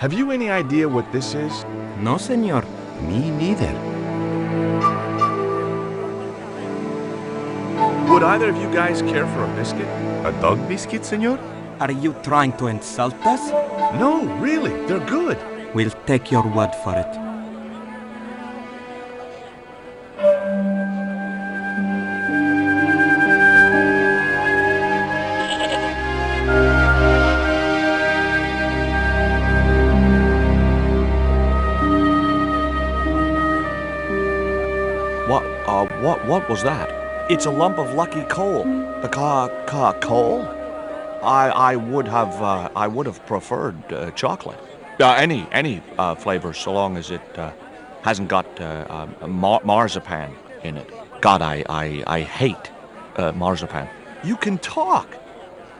Have you any idea what this is? No, senor. Me neither. Would either of you guys care for a biscuit? A dog biscuit, senor? Are you trying to insult us? No, really, they're good. We'll take your word for it. What was that? It's a lump of lucky coal. The coal? I would have preferred chocolate. Any flavor, so long as it hasn't got marzipan in it. God, I hate marzipan. You can talk.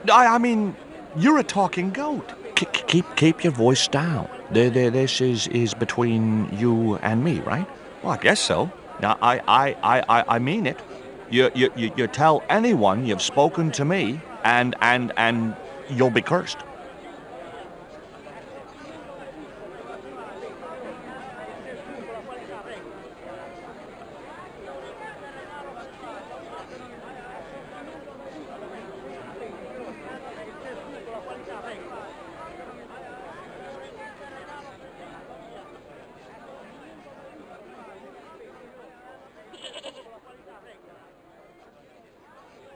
I mean, you're a talking goat. Keep your voice down. This is between you and me, right? Well, I guess so. Now, I mean it. You tell anyone you've spoken to me, and you'll be cursed.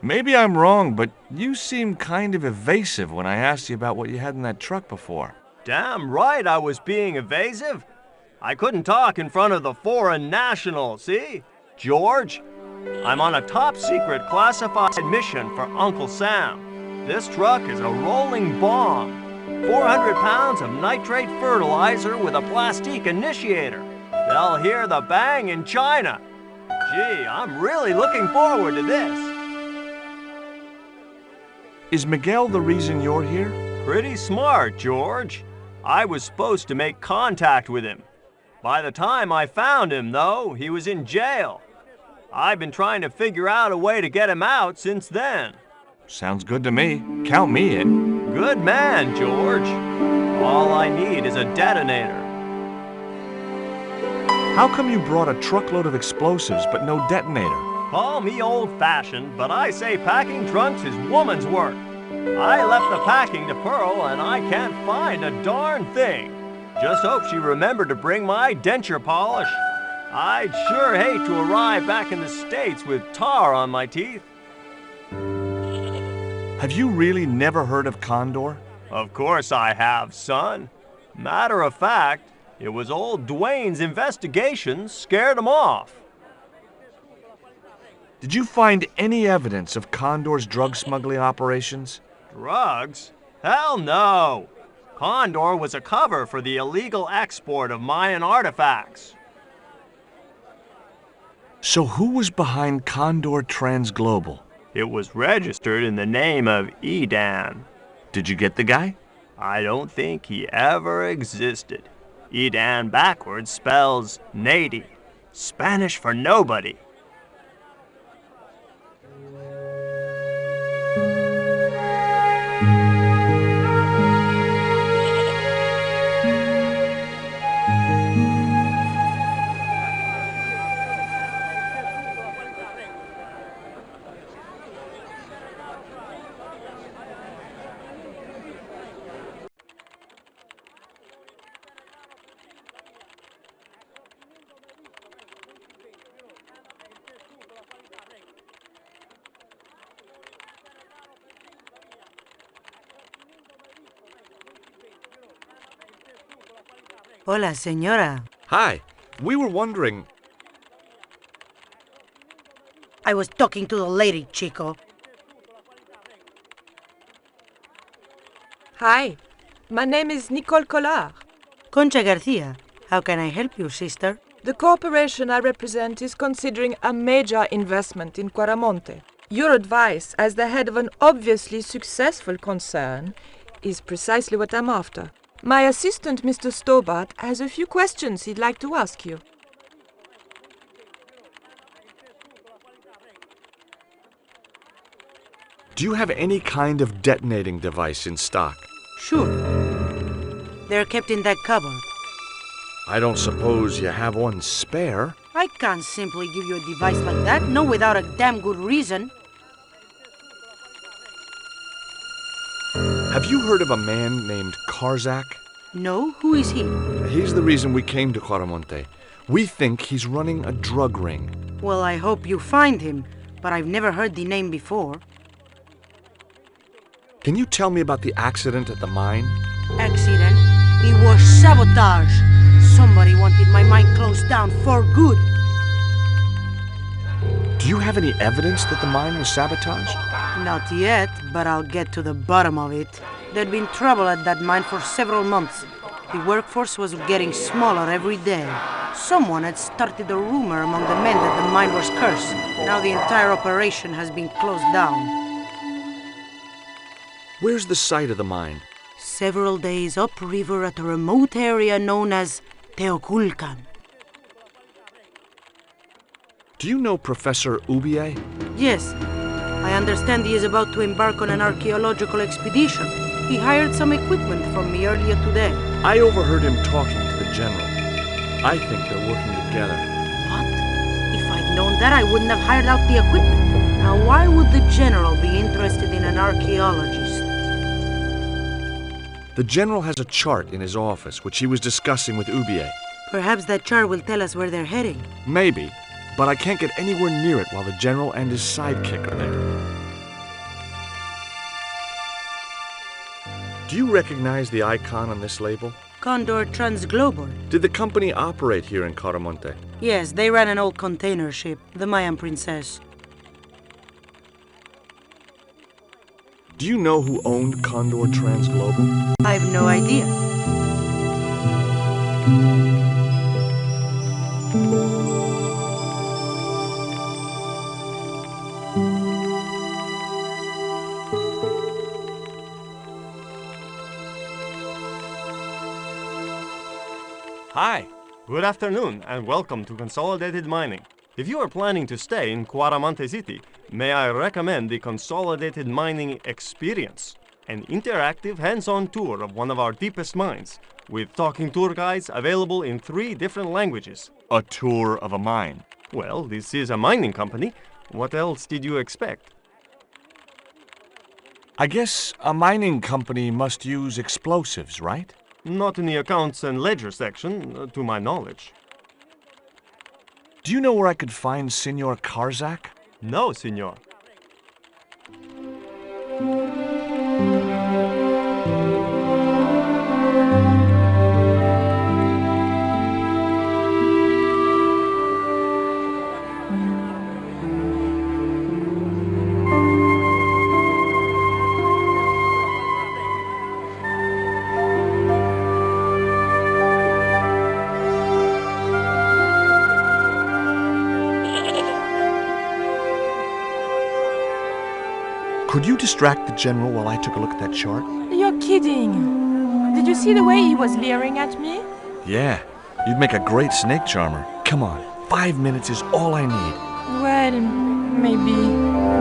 Maybe I'm wrong, but you seemed kind of evasive when I asked you about what you had in that truck before. Damn right I was being evasive. I couldn't talk in front of the foreign national, see? George, I'm on a top-secret classified mission for Uncle Sam. This truck is a rolling bomb. 400 pounds of nitrate fertilizer with a plastique initiator. They'll hear the bang in China. Gee, I'm really looking forward to this. Is Miguel the reason you're here? Pretty smart, George. I was supposed to make contact with him. By the time I found him, though, he was in jail. I've been trying to figure out a way to get him out since then. Sounds good to me. Count me in. Good man, George. All I need is a detonator. How come you brought a truckload of explosives but no detonator? Call me old-fashioned, but I say packing trunks is woman's work. I left the packing to Pearl, and I can't find a darn thing. Just hope she remembered to bring my denture polish. I'd sure hate to arrive back in the States with tar on my teeth. Have you really never heard of Condor? Of course I have, son. Matter of fact, it was old Dwayne's investigations scared him off. Did you find any evidence of Condor's drug smuggling operations? Drugs? Hell no! Condor was a cover for the illegal export of Mayan artifacts. So who was behind Condor Transglobal? It was registered in the name of Edan. Did you get the guy? I don't think he ever existed. Edan backwards spells Nady, Spanish for nobody. Hola, señora. Hi. We were wondering... I was talking to the lady, Chico. Hi, my name is Nicole Collard. Concha Garcia. How can I help you, sister? The corporation I represent is considering a major investment in Quaramonte. Your advice, as the head of an obviously successful concern, is precisely what I'm after. My assistant, Mr. Stobart, has a few questions he'd like to ask you. Do you have any kind of detonating device in stock? Sure. They're kept in that cupboard. I don't suppose you have one spare? I can't simply give you a device like that, no without a damn good reason. Have you heard of a man named Karzak? No? Who is he? He's the reason we came to Quaramonte. We think he's running a drug ring. Well, I hope you find him, but I've never heard the name before. Can you tell me about the accident at the mine? Accident? It was sabotage. Somebody wanted my mine closed down for good. Do you have any evidence that the mine was sabotaged? Not yet, but I'll get to the bottom of it. There'd been trouble at that mine for several months. The workforce was getting smaller every day. Someone had started a rumor among the men that the mine was cursed. Now the entire operation has been closed down. Where's the site of the mine? Several days upriver at a remote area known as Teoculcan. Do you know Professor Ubier? Yes, I understand he is about to embark on an archaeological expedition. He hired some equipment from me earlier today. I overheard him talking to the general. I think they're working together. What? If I'd known that, I wouldn't have hired out the equipment. Now, why would the general be interested in an archaeologist? The general has a chart in his office, which he was discussing with Ubier. Perhaps that chart will tell us where they're heading. Maybe, but I can't get anywhere near it while the general and his sidekick are there. Do you recognize the icon on this label? Condor Transglobal. Did the company operate here in Quaramonte? Yes, they ran an old container ship, the Mayan Princess. Do you know who owned Condor Transglobal? I've no idea. Hi, good afternoon and welcome to Consolidated Mining. If you are planning to stay in Quaramonte City, may I recommend the Consolidated Mining Experience, an interactive hands-on tour of one of our deepest mines, with talking tour guides available in 3 different languages. A tour of a mine. Well, this is a mining company. What else did you expect? I guess a mining company must use explosives, right? Not in the accounts and ledger section, to my knowledge. Do you know where I could find Senor Karzak? No, senor. Could you distract the general while I took a look at that chart? You're kidding. Did you see the way he was leering at me? Yeah, you'd make a great snake charmer. Come on, 5 minutes is all I need. Well, maybe.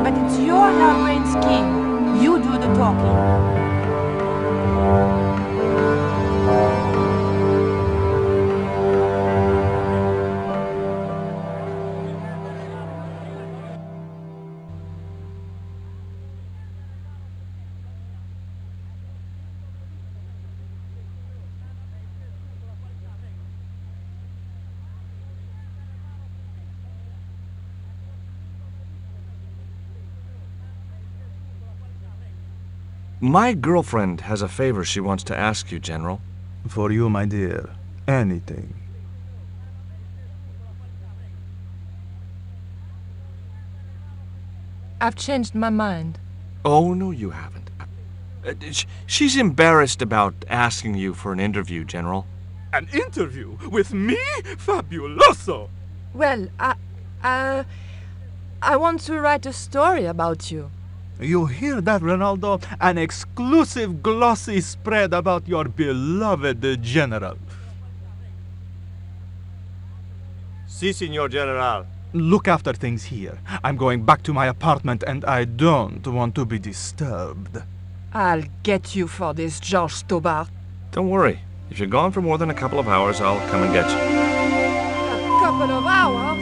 But it's your harebrained scheme. You do the talking. My girlfriend has a favor she wants to ask you, General. For you, my dear. Anything. I've changed my mind. Oh, no, you haven't. She's embarrassed about asking you for an interview, General. An interview with me? Fabuloso! Well, I want to write a story about you. You hear that, Ronaldo? An exclusive glossy spread about your beloved general. Si, Senor General. Look after things here. I'm going back to my apartment and I don't want to be disturbed. I'll get you for this, George Stobart. Don't worry. If you're gone for more than a couple of hours, I'll come and get you. A couple of hours?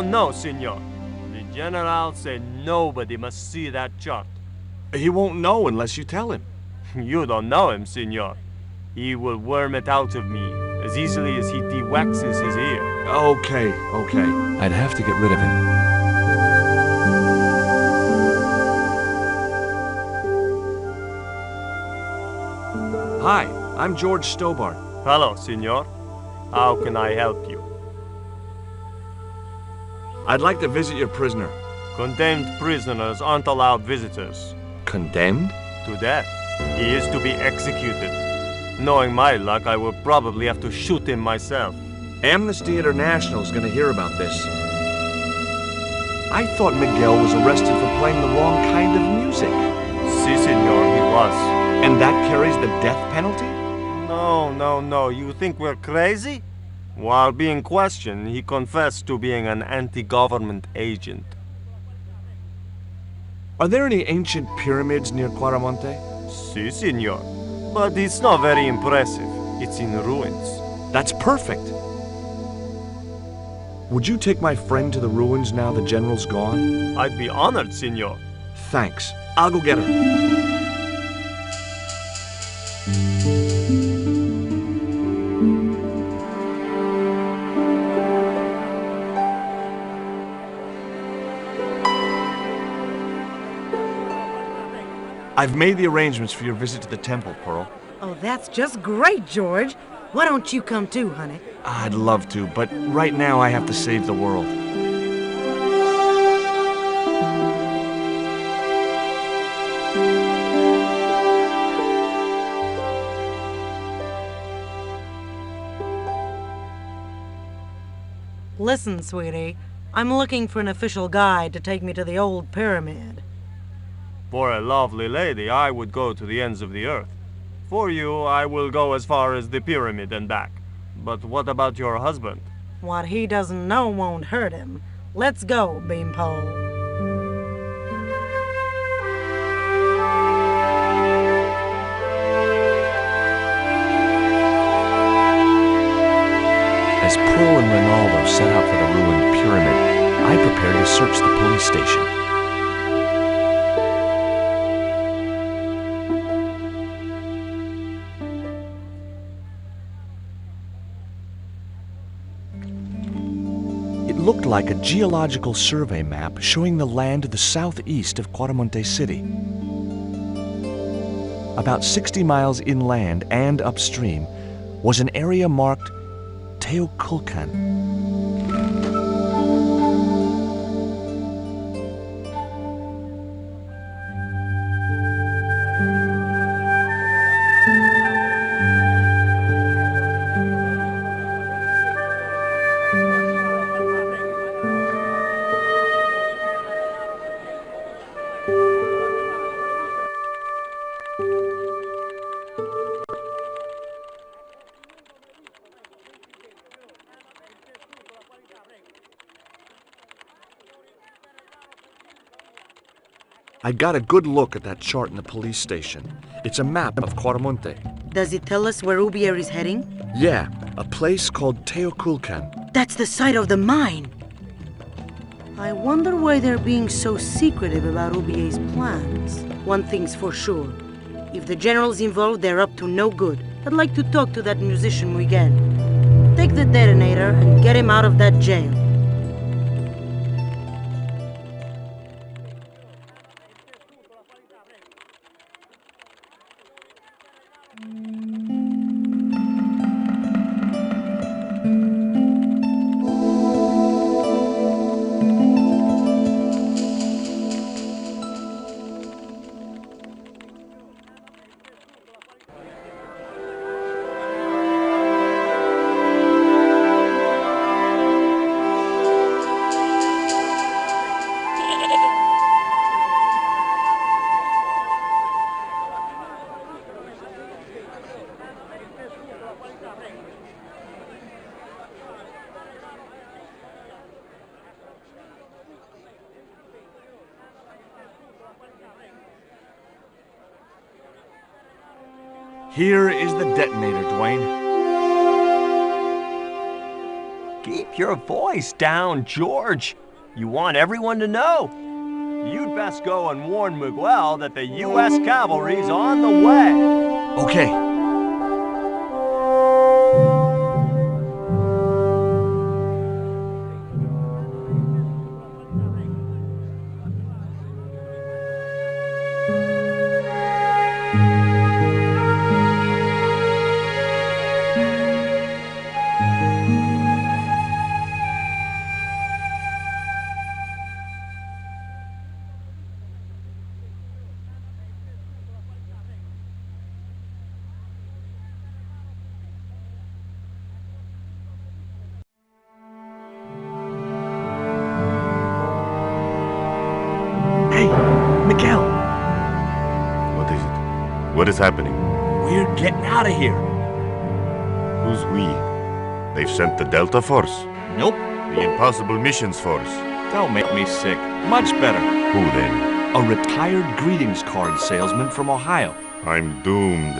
No, senor. The general said nobody must see that chart. He won't know unless you tell him. You don't know him, senor. He will worm it out of me as easily as he de-waxes his ear. Okay. I'd have to get rid of him. Hi, I'm George Stobart. Hello, senor. How can I help you? I'd like to visit your prisoner. Condemned prisoners aren't allowed visitors. Condemned? To death. He is to be executed. Knowing my luck, I will probably have to shoot him myself. Amnesty International is going to hear about this. I thought Miguel was arrested for playing the wrong kind of music. Si, senor, he was. And that carries the death penalty? No. You think we're crazy? While being questioned, he confessed to being an anti-government agent. Are there any ancient pyramids near Quaramonte? Si, senor. But it's not very impressive. It's in ruins. That's perfect. Would you take my friend to the ruins now the general's gone? I'd be honored, senor. Thanks. I'll go get her. I've made the arrangements for your visit to the temple, Pearl. Oh, that's just great, George. Why don't you come too, honey? I'd love to, but right now I have to save the world. Listen, sweetie. I'm looking for an official guide to take me to the old pyramid. For a lovely lady, I would go to the ends of the earth. For you, I will go as far as the pyramid and back. But what about your husband? What he doesn't know won't hurt him. Let's go, Beanpole. As Pearl and Ronaldo set out for the ruined pyramid, I prepared to search the police station. It looked like a geological survey map showing the land to the southeast of Quaramonte City. About 60 miles inland and upstream was an area marked Teoculcan. I got a good look at that chart in the police station. It's a map of Quaramonte. Does it tell us where Ubier is heading? Yeah, a place called Teoculcan. That's the site of the mine. I wonder why they're being so secretive about Ubier's plans. One thing's for sure. If the general's involved, they're up to no good. I'd like to talk to that musician Miguel. Take the detonator and get him out of that jail. Here is the detonator, Dwayne. Keep your voice down, George. You want everyone to know. You'd best go and warn Miguel that the U.S. cavalry's on the way. Okay. Hey, Miguel, What is it? What is happening? we're getting out of here. Who's we? They've sent the Delta Force, Nope, the Impossible Missions Force. don't make me sick. Much better. Who then? A retired greetings card salesman from Ohio. I'm doomed.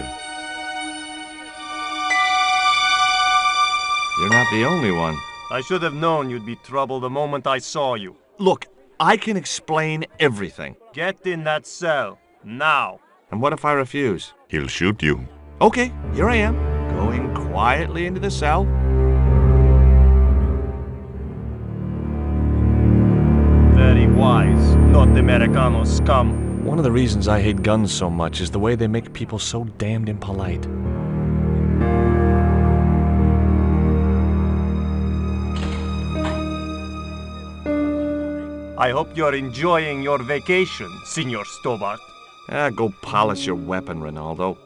You're not the only one. I should have known you'd be trouble the moment I saw you. Look, I can explain everything. Get in that cell, now. And what if I refuse? He'll shoot you. Okay, here I am, going quietly into the cell. Very wise, not Americano scum. One of the reasons I hate guns so much is the way they make people so damned impolite. I hope you're enjoying your vacation, Senor Stobart. Go polish your weapon, Ronaldo.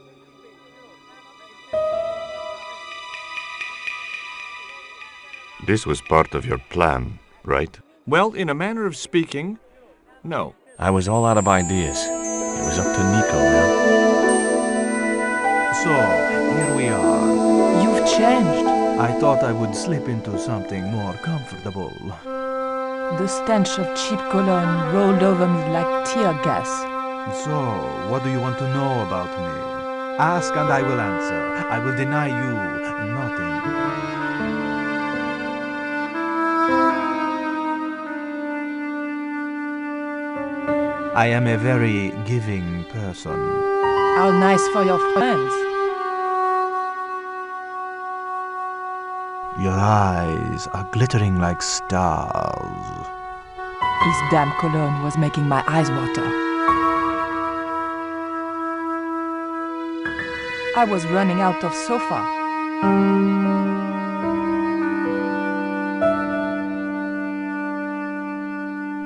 This was part of your plan, right? Well, in a manner of speaking, no. I was all out of ideas. It was up to Nico now. So, here we are. You've changed. I thought I would slip into something more comfortable. The stench of cheap cologne rolled over me like tear gas. So, what do you want to know about me? Ask and I will answer. I will deny you nothing. I am a very giving person. How nice for your friends. Your eyes are glittering like stars. This damn cologne was making my eyes water. I was running out of sofa.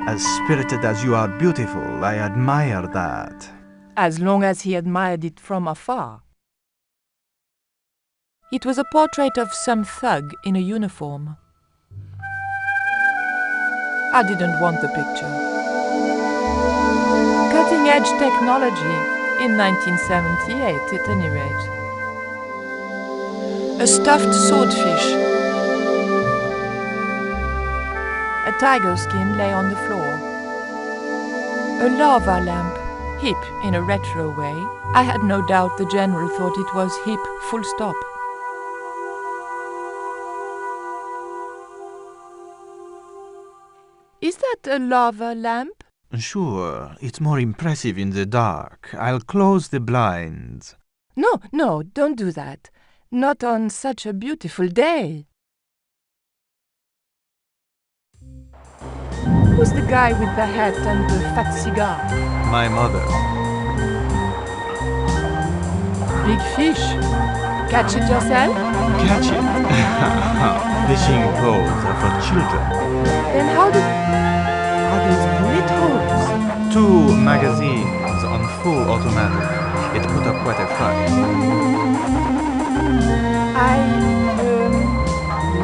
As spirited as you are beautiful, I admire that. As long as he admired it from afar. It was a portrait of some thug in a uniform. I didn't want the picture. Cutting-edge technology, in 1978 at any rate. A stuffed swordfish. A tiger skin lay on the floor. A lava lamp, hip in a retro way. I had no doubt the general thought it was hip, full stop. Is that a lava lamp? Sure, it's more impressive in the dark. I'll close the blinds. No, don't do that. Not on such a beautiful day. Who's the guy with the hat and the fat cigar? My mother. Big fish. Catch it yourself? Catch it. Fishing poles are for children. Then how do... Are those bullet holes? 2 magazines on full automatic. It put up quite a fight. I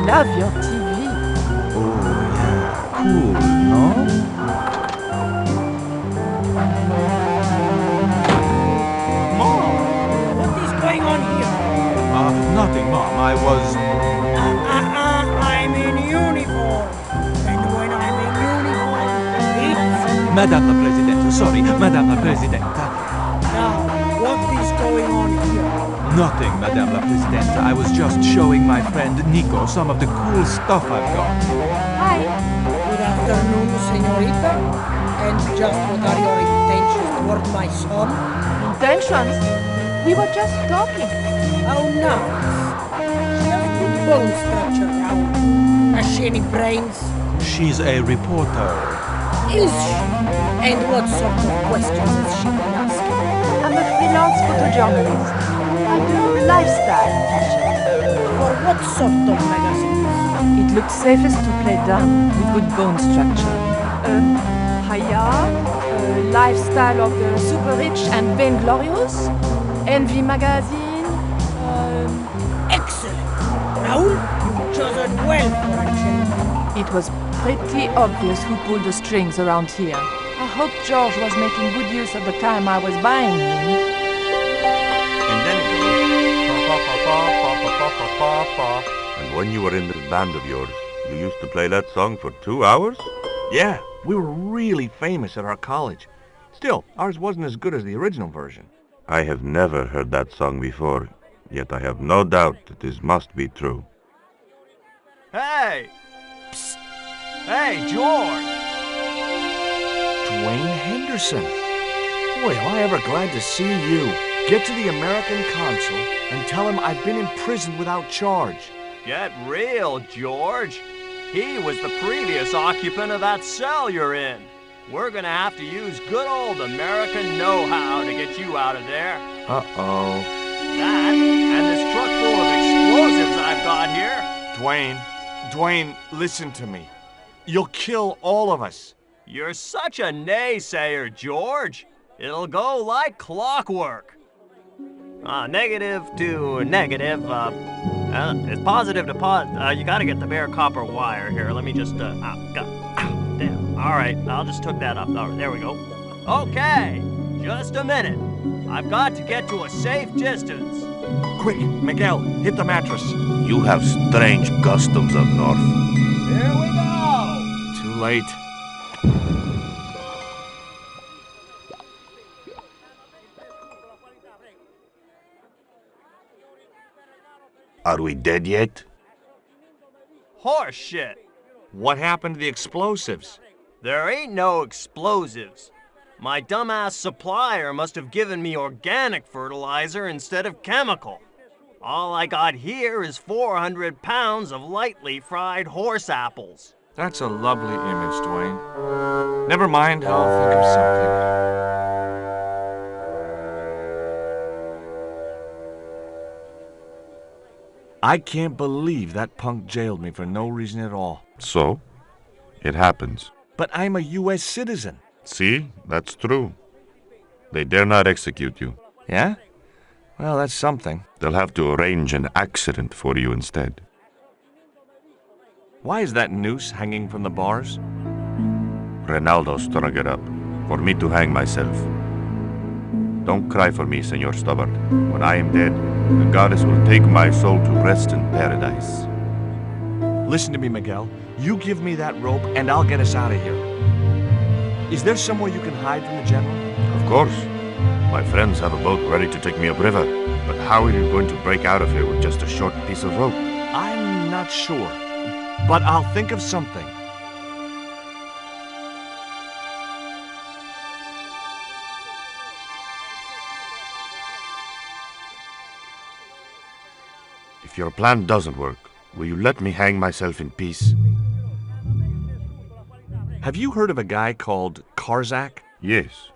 love your TV. Oh, yeah. Cool, no? Mom, what is going on here? Nothing, Mom. I was... I'm in uniform. And when I'm in uniform, it's... Madame la Presidente, sorry, Madame la Presidente. Now, what is going on here? Nothing, Madame la Presidente. I was just showing my friend Nico some of the cool stuff I've got. Hi. Good afternoon, señorita. And just what are your intentions toward my son? Intentions? We were just talking. How nice. She has good bone structure, Raoul. Has she any brains? She's a reporter. Is she? And what sort of questions has she been asking? I'm a freelance photojournalist. I do lifestyle fashion. For what sort of magazines? It looks safest to play dumb with good bone structure. Haya, lifestyle of the super rich and vainglorious, Envy magazine. Excellent. Raoul, you've chosen well for a gentleman. It was pretty obvious who pulled the strings around here. I hope George was making good use of the time I was buying him. And then it goes, pa-pa-pa-pa-pa-pa-pa-pa-pa. And when you were in this band of yours, you used to play that song for 2 hours? Yeah, we were really famous at our college. Still, ours wasn't as good as the original version. I have never heard that song before, yet I have no doubt that this must be true. Hey! Psst! Hey, George! Dwayne Henderson. Boy, am I ever glad to see you. Get to the American consul and tell him I've been in prison without charge. Get real, George. He was the previous occupant of that cell you're in. We're gonna have to use good old American know-how to get you out of there. Uh-oh. That, and this truck full of explosives I've got here. Dwayne, listen to me. You'll kill all of us. You're such a naysayer, George. It'll go like clockwork. Negative to negative, it's positive to you gotta get the bare copper wire here. Let me just, damn. All right, I'll just hook that up. Oh, there we go. Okay, just a minute. I've got to get to a safe distance. Quick, Miguel, hit the mattress. You have strange customs up north. Here we go. Too late. Are we dead yet? Horse shit. What happened to the explosives? There ain't no explosives. My dumbass supplier must have given me organic fertilizer instead of chemical. All I got here is 400 pounds of lightly fried horse apples. That's a lovely image, Dwayne. Never mind, I'll think of something. I can't believe that punk jailed me for no reason at all. So? It happens. But I'm a U.S. citizen. See? That's true. They dare not execute you. Yeah? Well, that's something. They'll have to arrange an accident for you instead. Why is that noose hanging from the bars? Ronaldo strung it up for me to hang myself. Don't cry for me, Senor Stubborn. When I am dead, the goddess will take my soul to rest in paradise. Listen to me, Miguel. You give me that rope and I'll get us out of here. Is there somewhere you can hide from the General? Of course. My friends have a boat ready to take me upriver. But how are you going to break out of here with just a short piece of rope? I'm not sure. But I'll think of something. If your plan doesn't work, will you let me hang myself in peace? Have you heard of a guy called Karzak? Yes.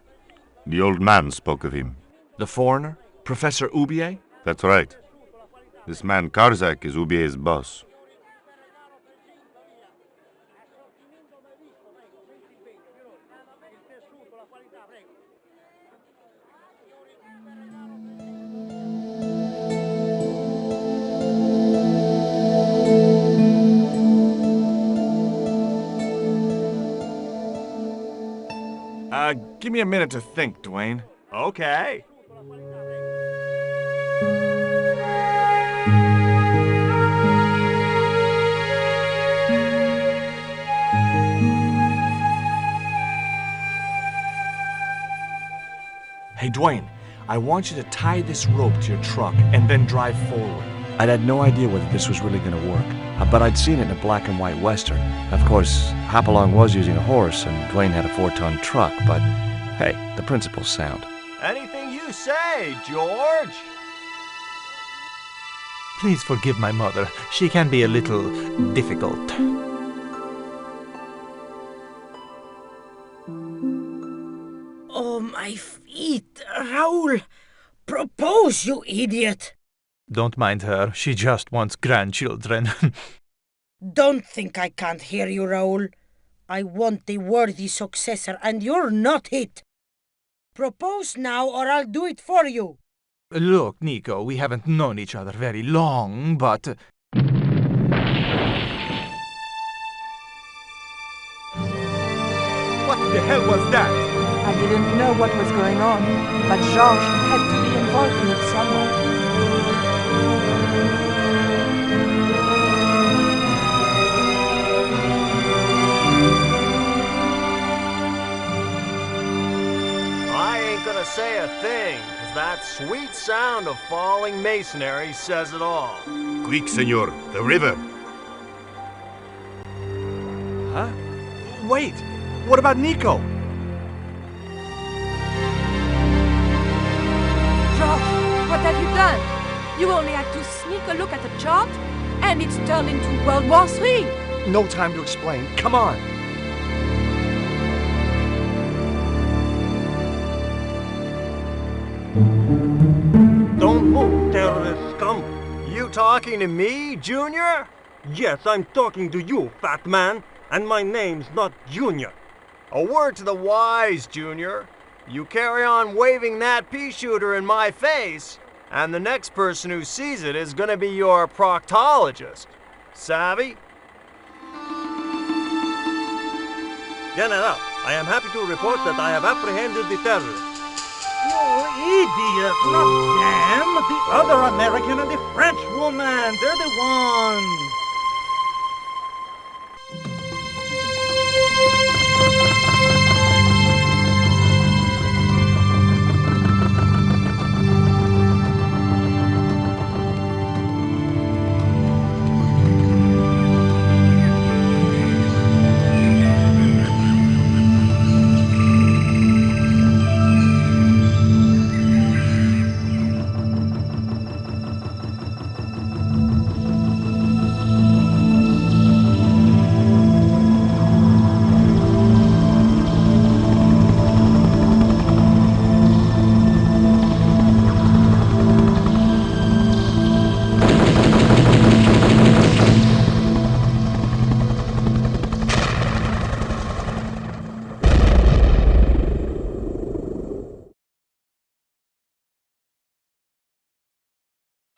The old man spoke of him. The foreigner? Professor Oubier? That's right. This man Karzak is Ubier's boss. Give me a minute to think, Dwayne. Okay. Hey, Dwayne, I want you to tie this rope to your truck and then drive forward. I'd had no idea whether this was really going to work, but I'd seen it in a black and white western. Of course, Hopalong was using a horse and Dwayne had a 4-ton truck, but hey, the principle's sound. Anything you say, George. Please forgive my mother. She can be a little difficult. Oh, my feet, Raoul! Propose, you idiot! Don't mind her. She just wants grandchildren. Don't think I can't hear you, Raoul. I want the worthy successor, and you're not it. Propose now, or I'll do it for you. Look, Nico, we haven't known each other very long, but... What the hell was that? I didn't know what was going on, but Georges had to be involved in it somewhere. I ain't gonna say a thing, 'cause that sweet sound of falling masonry says it all. Quick, senor, the river. Huh? Wait, what about Nico? Georges, what have you done? You only had to sneak a look at the chart, and it's turned into World War III. No time to explain. Come on. Don't move, terrorist scum. You talking to me, Junior? Yes, I'm talking to you, fat man. And my name's not Junior. A word to the wise, Junior. You carry on waving that pea shooter in my face, and the next person who sees it is gonna be your proctologist. Savvy? General, I am happy to report that I have apprehended the terrorists. You idiot! Not them! The other American and the French woman! They're the ones!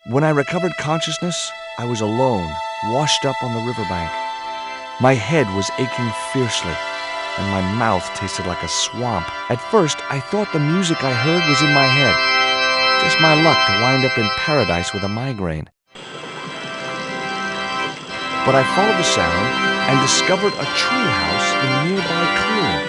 When I recovered consciousness, I was alone, washed up on the riverbank. My head was aching fiercely, and my mouth tasted like a swamp. At first, I thought the music I heard was in my head. Just my luck to wind up in paradise with a migraine. But I followed the sound and discovered a tree house in a nearby clearing.